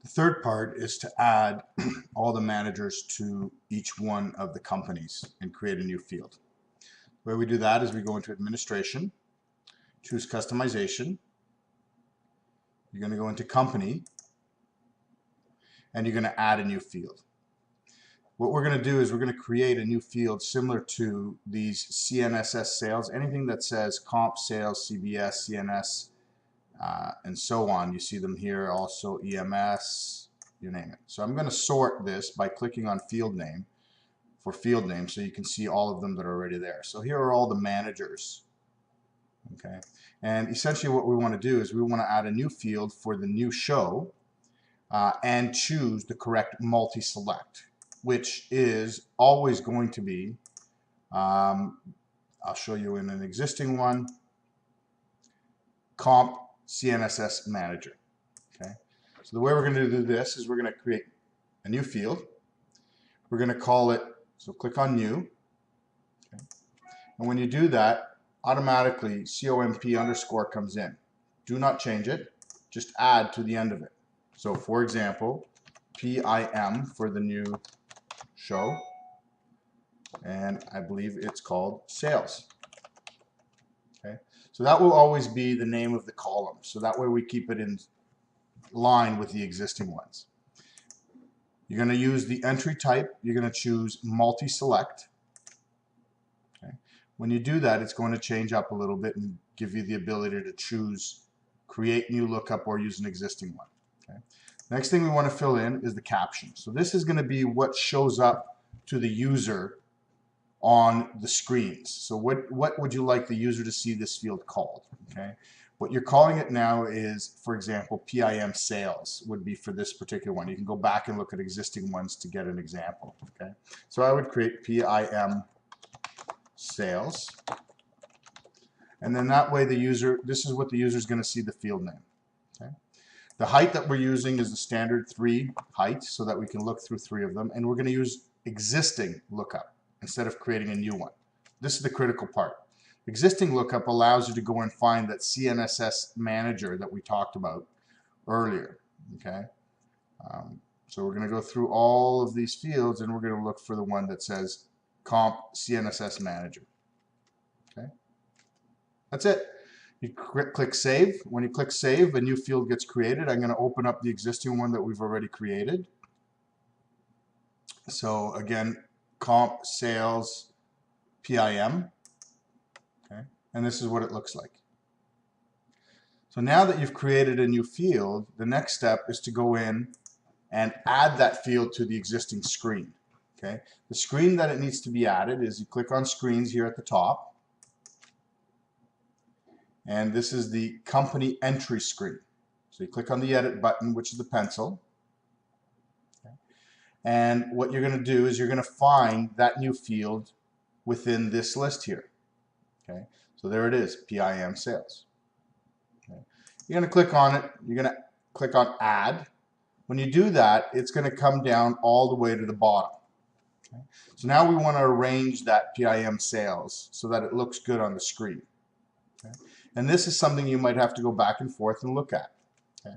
The third part is to add all the managers to each one of the companies and create a new field. The way we do that is we go into administration, choose customization. You're going to go into company and you're going to add a new field. What we're going to do is we're going to create a new field similar to these CNSS sales, anything that says comp sales, CBS, CNS, and so on. You see them here, also EMS, you name it. So I'm going to sort this by clicking on field name for field name so you can see all of them that are already there. So here are all the managers. Okay, and essentially what we want to do is we want to add a new field for the new show and choose the correct multi-select, which is always going to be, I'll show you in an existing one, comp CNSS manager. Okay, so the way we're going to do this is we're going to create a new field. We're going to call it, so click on new. Okay. And when you do that, automatically COMP underscore comes in. Do not change it, just add to the end of it. So for example, PIM for the new show, and I believe it's called sales. Okay, so that will always be the name of the column, so that way we keep it in line with the existing ones. You're going to use the entry type. You're going to choose multi-select. Okay. When you do that, it's going to change up a little bit and give you the ability to choose create new lookup or use an existing one. Okay. Next thing we want to fill in is the caption. So this is going to be what shows up to the user on the screens. So what would you like the user to see this field called? Okay. What you're calling it now is, for example, PIM sales would be for this particular one. You can go back and look at existing ones to get an example. Okay. So I would create PIM sales. And then that way the user, this is what the user is going to see the field name. Okay. The height that we're using is the standard 3 height so that we can look through 3 of them. And we're going to use existing lookup instead of creating a new one. This is the critical part. Existing lookup allows you to go and find that CNSS manager that we talked about earlier. Okay. So we're going to go through all of these fields and we're going to look for the one that says comp CNSS manager. Okay. That's it. You click save. When you click save, a new field gets created. I'm going to open up the existing one that we've already created. So again, comp sales PIM. Okay. And this is what it looks like. So now that you've created a new field, the next step is to go in and add that field to the existing screen. Okay. The screen that it needs to be added is you click on screens here at the top. And this is the company entry screen. So you click on the edit button, which is the pencil. Okay. And what you're going to do is you're going to find that new field within this list here. Okay. So there it is, PIM sales. Okay. You're going to click on it. You're going to click on add. When you do that, it's going to come down all the way to the bottom. Okay. So now we want to arrange that PIM sales so that it looks good on the screen. Okay. And this is something you might have to go back and forth and look at. Okay.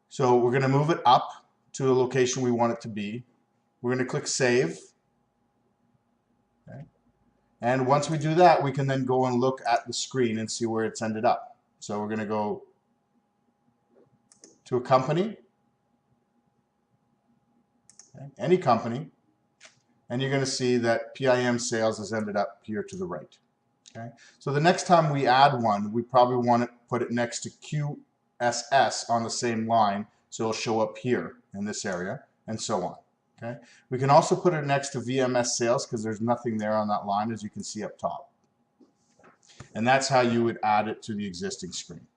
So we're going to move it up to a location we want it to be. We're going to click save. Okay. And once we do that, we can then go and look at the screen and see where it's ended up. So we're going to go to a company, okay, any company, and you're going to see that PIM sales has ended up here to the right. Okay. So the next time we add one, we probably want to put it next to QSS on the same line, so it'll show up here in this area, and so on. Okay. We can also put it next to VMS sales because there's nothing there on that line, as you can see up top. And that's how you would add it to the existing screen.